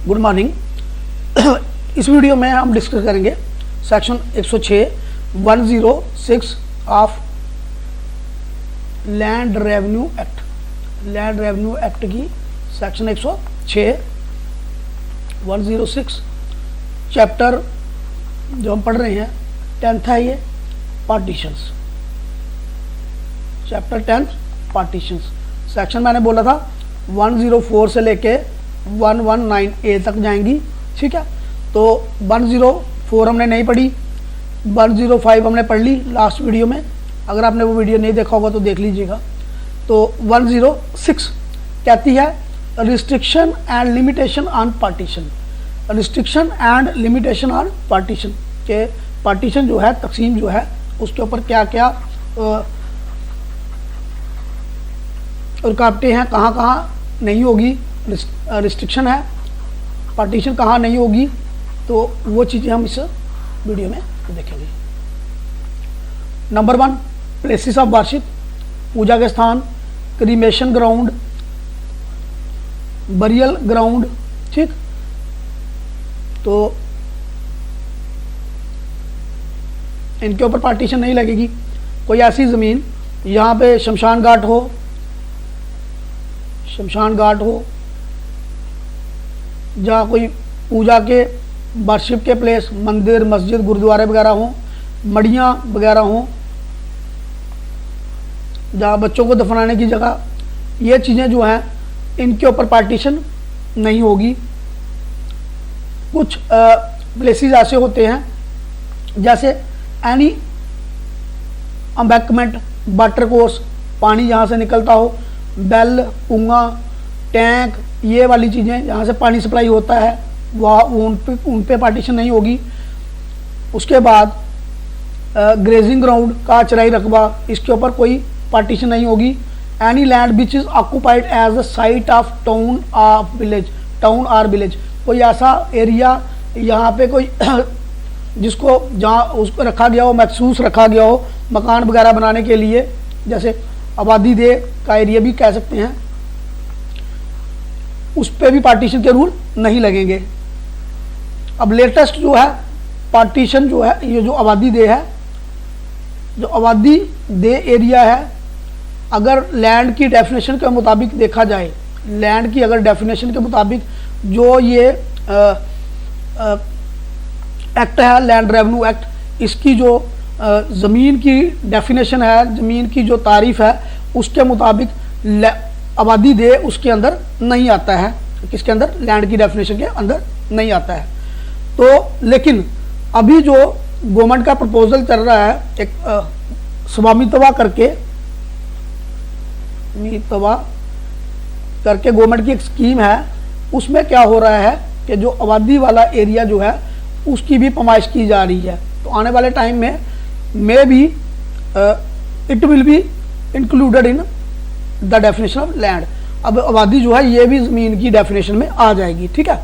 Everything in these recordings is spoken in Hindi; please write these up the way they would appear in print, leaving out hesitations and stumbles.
Good morning. इस वीडियो में हम डिस्कस करेंगे section 106 of land revenue act. Land revenue act की सेक्शन 106 चैप्टर जो हम पढ़ रहे हैं 10th है ये, पार्टीशंस। Chapter 10 partitions. सेक्शन मैंने बोला था 104 से लेके 119A तक जाएंगी, ठीक है। तो 104 हमने नहीं पढ़ी, 105 हमने पढ़ ली लास्ट वीडियो में। अगर आपने वो वीडियो नहीं देखा होगा तो देख लीजिएगा। तो 106 कहती है restriction and limitation on partition. Restriction and limitation on partition के पार्टीशन जो है, तकसीम जो है, उसके ऊपर क्या क्या रुकावटें हैं, कहाँ कहाँ नहीं होगी, रिस्ट्रिक्शन है, पार्टीशन कहाँ नहीं होगी, तो वो चीज़ें हम इस वीडियो में देखेंगे। नंबर 1, प्लेसेस ऑफ वर्शिप, पूजा के स्थान, क्रीमेशन ग्राउंड, बरियल ग्राउंड, ठीक। तो इनके ऊपर पार्टीशन नहीं लगेगी। कोई ऐसी ज़मीन यहाँ पे शमशान घाट हो, जहाँ कोई पूजा के वर्शिप के प्लेस, मंदिर, मस्जिद, गुरुद्वारे वगैरह हों, मड़ियाँ वगैरह हों, जहाँ बच्चों को दफनाने की जगह, ये चीज़ें जो हैं इनके ऊपर पार्टीशन नहीं होगी। कुछ प्लेसेस ऐसे होते हैं जैसे एनी एम्बैंकमेंट, वाटर कोर्स, पानी जहाँ से निकलता हो, बेल, कुआं, टैंक, ये वाली चीज़ें जहाँ से पानी सप्लाई होता है, वह उन पे पार्टीशन नहीं होगी। उसके बाद ग्रेजिंग ग्राउंड का चराई रकबा, इसके ऊपर कोई पार्टीशन नहीं होगी। Any land which is occupied as the site of town or village, कोई ऐसा एरिया यहाँ पे कोई जिसको जहाँ उसको रखा गया हो, महसूस रखा गया हो मकान वगैरह बनाने के लिए, जैसे आबादी दे का एरिया भी कह सकते हैं, उस पर भी पार्टीशन के रूल नहीं लगेंगे। अब लेटेस्ट जो है पार्टीशन जो है, ये जो आबादी दे है, जो आबादी दे एरिया है, अगर लैंड की डेफिनेशन के मुताबिक देखा जाए, लैंड की अगर डेफिनेशन के मुताबिक जो ये एक्ट है, लैंड रेवेन्यू एक्ट, इसकी जो ज़मीन की डेफिनेशन है, ज़मीन की जो तारीफ है, उसके मुताबिक आबादी दे उसके अंदर नहीं आता है। किसके अंदर? लैंड की डेफिनेशन के अंदर नहीं आता है। तो लेकिन अभी जो गवर्नमेंट का प्रपोजल चल रहा है, एक स्वामित्व करके गवर्नमेंट की एक स्कीम है, उसमें क्या हो रहा है कि जो आबादी वाला एरिया जो है उसकी भी पैमाइश की जा रही है। तो आने वाले टाइम में may be it will be included in the definition of land. अब आबादी जो है ये भी ज़मीन की डेफिनेशन में आ जाएगी, ठीक है।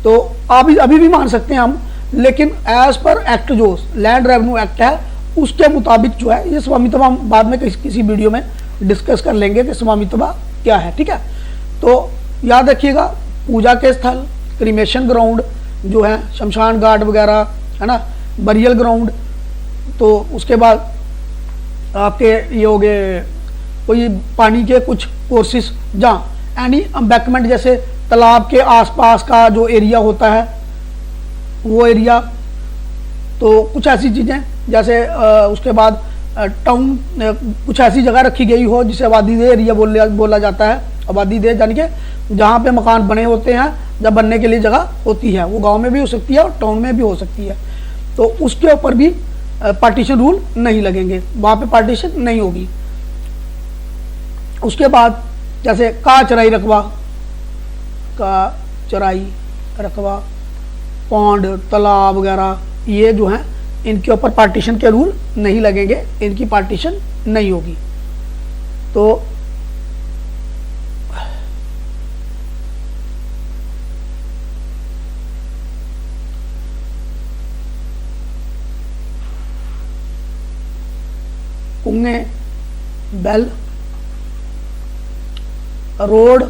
तो अभी भी मान सकते हैं हम, लेकिन एज पर एक्ट जो लैंड रेवेन्यू एक्ट है उसके मुताबिक जो है, ये स्वामित्व हम बाद में किसी वीडियो में डिस्कस कर लेंगे कि स्वामित्व क्या है, ठीक है। तो याद रखिएगा, पूजा के स्थल, क्रीमेशन ग्राउंड जो है, शमशान घाट वगैरह है ना, बरियल ग्राउंड, तो उसके बाद आपके ये हो गए कोई पानी के कुछ कोर्सेस, जहाँ एनी एम्बैंकमेंट जैसे तालाब के आसपास का जो एरिया होता है वो एरिया, तो कुछ ऐसी चीज़ें जैसे उसके बाद टाउन, कुछ ऐसी जगह रखी गई हो जिसे आबादी दे एरिया बोला जाता है। आबादी दे यानी कि जहाँ पे मकान बने होते हैं, जब बनने के लिए जगह होती है, वो गांव में भी हो सकती है और टाउन में भी हो सकती है। तो उसके ऊपर भी पार्टीशन रूल नहीं लगेंगे, वहाँ पे पार्टीशन नहीं होगी। उसके बाद जैसे का चराई रकबा, पौंड, तालाब वगैरह, ये जो हैं इनके ऊपर पार्टीशन के रूल नहीं लगेंगे, इनकी पार्टीशन नहीं होगी। तो कुएं, बेल, रोड,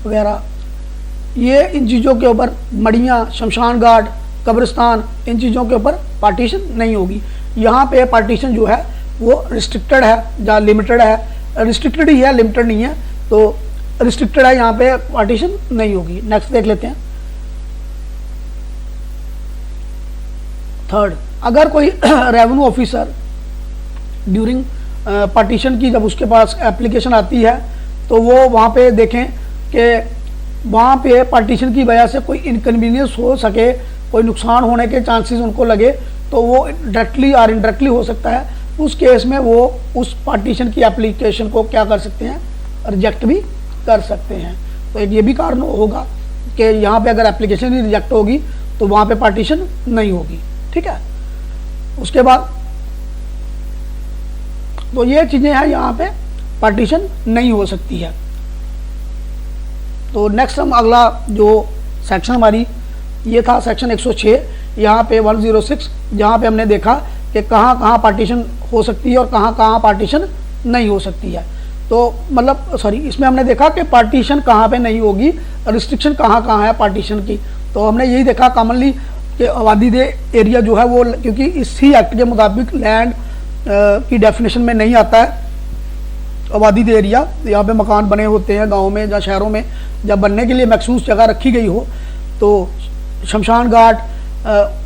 वगैरह, ये इन चीज़ों के ऊपर, मड़ियाँ, शमशान घाट, कब्रिस्तान, इन चीज़ों के ऊपर पार्टीशन नहीं होगी। यहाँ पे पार्टीशन जो है वो रिस्ट्रिक्टेड है या लिमिटेड है, रिस्ट्रिक्टेड ही है, लिमिटेड नहीं है, तो रिस्ट्रिक्टेड है, यहाँ पे पार्टीशन नहीं होगी। नेक्स्ट देख लेते हैं। थर्ड, अगर कोई रेवेन्यू ऑफिसर ड्यूरिंग पार्टीशन की जब उसके पास एप्लीकेशन आती है तो वो वहाँ पे देखें कि वहाँ पे पार्टीशन की वजह से कोई इनकन्वीनियंस हो सके, कोई नुकसान होने के चांसेस उनको लगे, तो वो डायरेक्टली और इनडायरेक्टली हो सकता है। उस केस में वो उस पार्टीशन की एप्लीकेशन को क्या कर सकते हैं, रिजेक्ट भी कर सकते हैं। तो एक ये भी कारण होगा कि यहाँ पे अगर एप्लीकेशन ही रिजेक्ट होगी तो वहाँ पे पार्टीशन नहीं होगी। ठीक है, उसके बाद तो ये चीज़ें हैं, यहाँ पे पार्टीशन नहीं हो सकती है। तो नेक्स्ट हम अगला जो सेक्शन हमारी ये था सेक्शन 106, यहाँ पे 106, जहाँ पे हमने देखा कि कहाँ कहाँ पार्टीशन हो सकती है और कहाँ कहाँ पार्टीशन नहीं हो सकती है। तो मतलब सॉरी, इसमें हमने देखा कि पार्टीशन कहाँ पे नहीं होगी, रिस्ट्रिक्शन कहाँ कहाँ है पार्टीशन की। तो हमने यही देखा कॉमनली कि आबादी दे एरिया जो है वो, क्योंकि इसी एक्ट के मुताबिक लैंड की डेफिनेशन में नहीं आता है आबादी दे एरिया। यहाँ पे मकान बने होते हैं गाँव में या शहरों में, जब बनने के लिए मखसूस जगह रखी गई हो, तो शमशान घाट,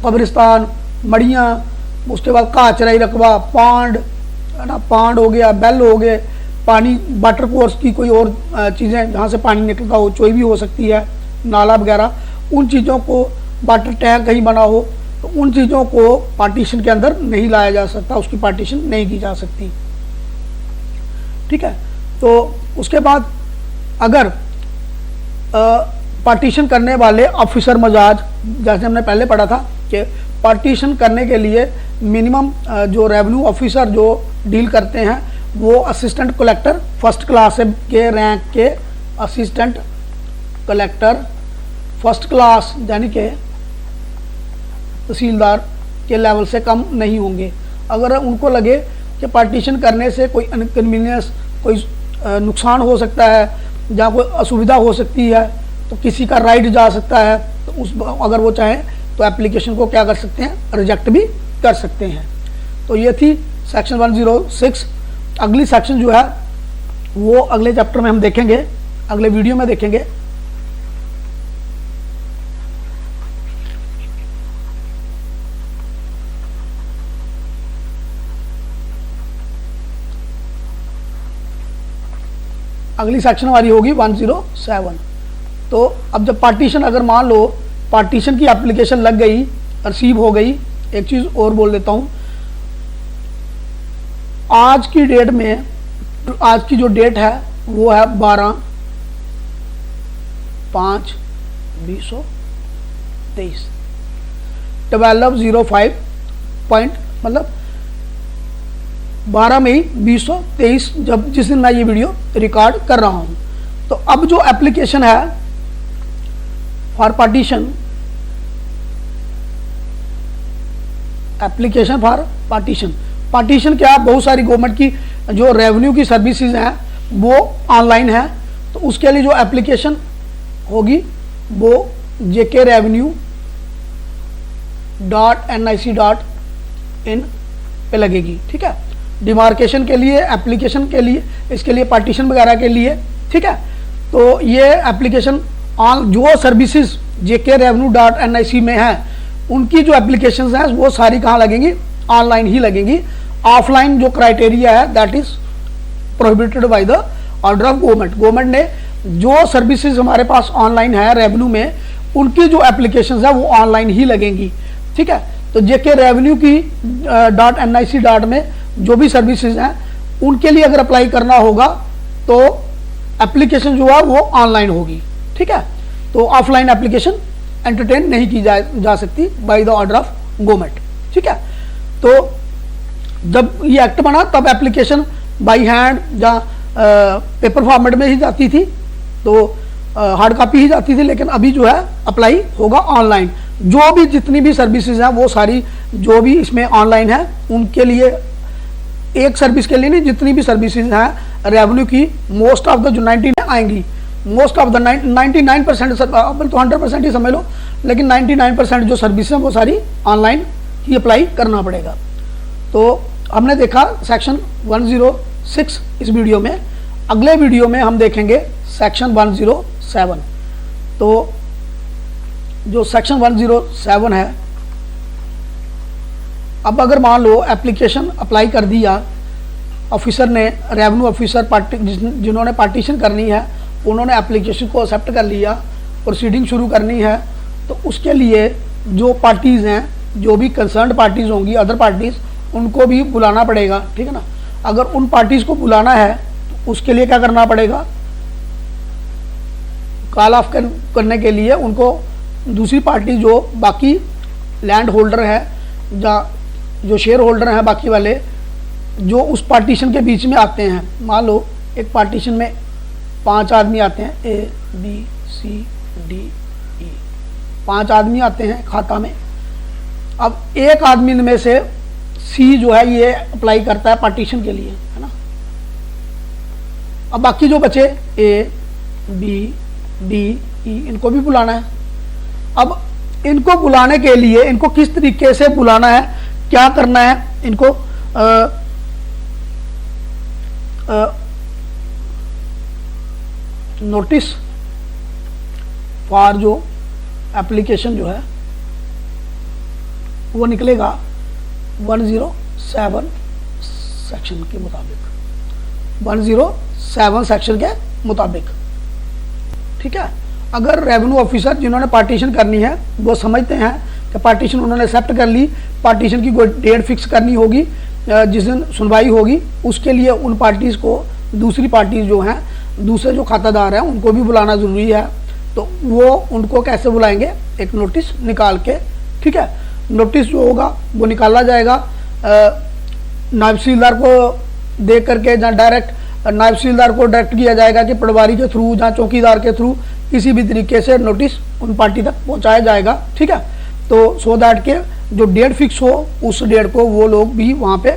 कब्रिस्तान, मड़ियाँ, उसके बाद घाह चराई रकबा, पांड है ना, पांड हो गया, बेल हो गए, पानी वाटर कोर्स की कोई और चीज़ें जहाँ से पानी निकलता हो, चोई भी हो सकती है, नाला वगैरह, उन चीज़ों को, वाटर टैंक कहीं बना हो, तो उन चीज़ों को पार्टीशन के अंदर नहीं लाया जा सकता, उसकी पार्टीशन नहीं की जा सकती। ठीक है, तो उसके बाद अगर पार्टीशन करने वाले ऑफिसर मजाज, जैसे हमने पहले पढ़ा था कि पार्टीशन करने के लिए मिनिमम जो रेवेन्यू ऑफिसर जो डील करते हैं वो असिस्टेंट कलेक्टर फर्स्ट क्लास के रैंक के असिस्टेंट कलेक्टर फर्स्ट क्लास यानी कि तहसीलदार के लेवल से कम नहीं होंगे। अगर उनको लगे कि पार्टीशन करने से कोई इनकन्वीनियंस, कोई नुकसान हो सकता है या कोई असुविधा हो सकती है, तो किसी का राइट जा सकता है, तो उस अगर वो चाहें तो एप्लीकेशन को क्या कर सकते हैं, रिजेक्ट भी कर सकते हैं। तो ये थी सेक्शन 106। अगली सेक्शन जो है वो अगले चैप्टर में हम देखेंगे, अगले वीडियो में देखेंगे। अगली सेक्शन हमारी होगी 107। तो अब जब पार्टीशन, अगर मान लो पार्टीशन की एप्लीकेशन लग गई, रिसीव हो गई, एक चीज़ और बोल देता हूँ, आज की डेट में, आज की जो डेट है वो है 12/5/2023, 12/05 पॉइंट, मतलब 12 मई 2023, जब जिस दिन मैं ये वीडियो रिकॉर्ड कर रहा हूँ। तो अब जो एप्लीकेशन है for partition, application for partition, partition क्या, बहुत सारी गवर्नमेंट की जो रेवेन्यू की सर्विसेज हैं वो ऑनलाइन है, तो उसके लिए जो एप्लीकेशन होगी वो jkrevenue.nic.in पे लगेगी। ठीक है, डिमार्केशन के लिए, एप्लीकेशन के लिए, इसके लिए पार्टीशन वगैरह के लिए। ठीक है, तो ये एप्लीकेशन जो सर्विसेज jkrevenue.nic में है, उनकी जो एप्लीकेशन हैं वो सारी कहाँ लगेंगी, ऑनलाइन ही लगेंगी। ऑफलाइन जो क्राइटेरिया है that is prohibited by the order of government. Government ने जो सर्विसेज हमारे पास ऑनलाइन है रेवेन्यू में, उनकी जो एप्लीकेशन है वो ऑनलाइन ही लगेंगी। ठीक है, तो jkrevenue की .nic. में जो भी सर्विसेज हैं उनके लिए अगर अप्लाई करना होगा तो एप्लीकेशन जो है वो ऑनलाइन होगी। ठीक है, तो ऑफलाइन एप्लीकेशन एंटरटेन नहीं की जा सकती by the order of government. ठीक है, तो जब ये एक्ट बना तब एप्लीकेशन बाई हैंड या पेपर फॉर्मेट में ही जाती थी, तो हार्ड कॉपी ही जाती थी, लेकिन अभी जो है अप्लाई होगा ऑनलाइन। जो भी जितनी भी सर्विसेज हैं वो सारी जो भी इसमें ऑनलाइन है, उनके लिए, एक सर्विस के लिए नहीं, जितनी भी सर्विसेज हैं रेवेन्यू की, मोस्ट ऑफ द जो 90 आएंगी, मोस्ट ऑफ द 99% अपन तो 100% ही समझ लो, लेकिन 99% जो सर्विस है वो सारी ऑनलाइन ही अप्लाई करना पड़ेगा। तो हमने देखा सेक्शन 106 इस वीडियो में। अगले वीडियो में हम देखेंगे सेक्शन 107। तो जो सेक्शन 107 है, अब अगर मान लो एप्लीकेशन अप्लाई कर दिया ऑफिसर ने, रेवेन्यू ऑफिसर जिन्होंने पार्टीशन करनी है उन्होंने एप्लीकेशन को एक्सेप्ट कर लिया, प्रोसीडिंग शुरू करनी है, तो उसके लिए जो पार्टीज़ हैं, जो भी कंसर्न्ड पार्टीज़ होंगी, अदर पार्टीज़, उनको भी बुलाना पड़ेगा, ठीक है ना। अगर उन पार्टीज़ को बुलाना है तो उसके लिए क्या करना पड़ेगा, कॉल ऑफ करने के लिए उनको दूसरी पार्टी जो बाकी लैंड होल्डर है या जो शेयर होल्डर हैं बाकी वाले, जो उस पार्टीशन के बीच में आते हैं, मान लो एक पार्टीशन में 5 आदमी आते हैं, A B C D E, 5 आदमी आते हैं खाता में। अब एक आदमी में से C जो है ये अप्लाई करता है पार्टीशन के लिए, है ना। अब बाकी जो बचे A B D E, इनको भी बुलाना है। अब इनको बुलाने के लिए इनको किस तरीके से बुलाना है, क्या करना है, इनको नोटिस फॉर जो एप्लीकेशन जो है वो निकलेगा 107 सेक्शन के मुताबिक, 107 सेक्शन के मुताबिक, ठीक है। अगर रेवेन्यू ऑफिसर जिन्होंने पार्टीशन करनी है वो समझते हैं कि पार्टीशन उन्होंने एक्सेप्ट कर ली, पार्टीशन की कोई डेट फिक्स करनी होगी, जिस दिन सुनवाई होगी, उसके लिए उन पार्टीज़ को, दूसरी पार्टीज जो हैं, दूसरे जो खातादार हैं, उनको भी बुलाना ज़रूरी है। तो वो उनको कैसे बुलाएंगे, एक नोटिस निकाल के, ठीक है। नोटिस जो होगा वो निकाला जाएगा नायब तहसीलदार को दे करके, या डायरेक्ट नायब तहसीलदार को डायरेक्ट किया जाएगा कि पटवारी के थ्रू या चौकीदार के थ्रू किसी भी तरीके से नोटिस उन पार्टी तक पहुंचाया जाएगा, ठीक है। तो सो दैट के जो डेट फिक्स हो उस डेट को वो लोग भी वहाँ पे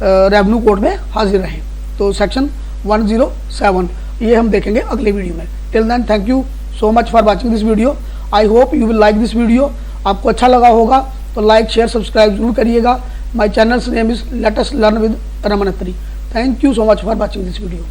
रेवेन्यू कोर्ट में हाजिर रहें। तो सेक्शन 107 ये हम देखेंगे अगले वीडियो में। Till then thank you so much for watching this video. I hope you will like this video. आपको अच्छा लगा होगा तो लाइक शेयर सब्सक्राइब जरूर करिएगा। My channel's name is let us learn with Raman Atri. Thank you so much for watching this video.